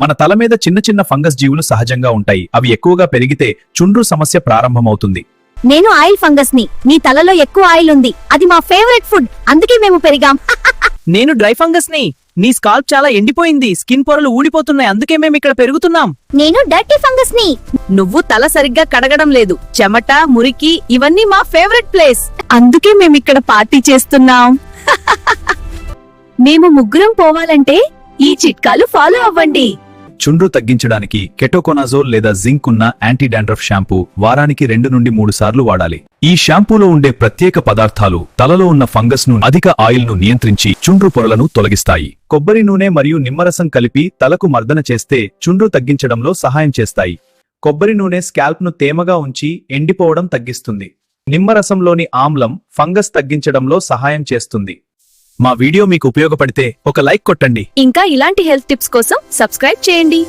మన తల మీద చిన్న చిన్న ఫంగస్ జీవులు సహజంగా ఉంటాయి. అవి ఎక్కువగా పెరిగితే చుండ్రు సమస్య ప్రారంభమవుతుంది. నేను ఆయిల్ ఫంగస్ ని. నీ తలలో ఎక్కువ ఆయిల్ ఉంది. అది మా ఫేవరెట్ ఫుడ్, అందుకే మేము పెరిగాం. నేను డ్రై ఫంగస్ ని. నీ స్కాల్ప్ చాలా ఎండిపోయింది, స్కిన్ పొరలు ఊడిపోతున్నాయి, అందుకే మేము ఇక్కడ పెరుగుతున్నాం. నేను డర్టీ ఫంగస్ ని. నువ్వు తల సరిగ్గా కడగడం లేదు, చెమట, మురికి ఇవన్నీ మా ఫేవరెట్ ప్లేస్, అందుకే మేము ఇక్కడ పార్టీ చేస్తున్నాం. మేము ముగ్గురం పోవాలంటే ఈ చిట్కాలు ఫాలో అవ్వండి. చుండ్రు తగ్గించడానికి కెటోకోనాజోల్ లేదా జింక్ ఉన్న యాంటీ డాండ్రఫ్ షాంపూ వారానికి 2 నుండి 3 సార్లు వాడాలి. ఈ షాంపూలో ఉండే ప్రత్యేక పదార్థాలు తలలో ఉన్న ఫంగస్ ను, అధిక ఆయిల్ ను నియంత్రించి చుండ్రు పొరలను తొలగిస్తాయి. కొబ్బరి నూనె మరియు నిమ్మరసం కలిపి తలకు మర్దన చేస్తే చుండ్రు తగ్గించడంలో సహాయం చేస్తాయి. కొబ్బరి నూనె స్కాల్ప్ ను తేమగా ఉంచి ఎండిపోవడం తగ్గిస్తుంది. నిమ్మరసంలోని ఆమ్లం ఫంగస్ తగ్గించడంలో సహాయం చేస్తుంది. మా వీడియో మీకు ఉపయోగపడితే ఒక లైక్ కొట్టండి. ఇంకా ఇలాంటి హెల్త్ టిప్స్ కోసం సబ్స్క్రైబ్ చేయండి.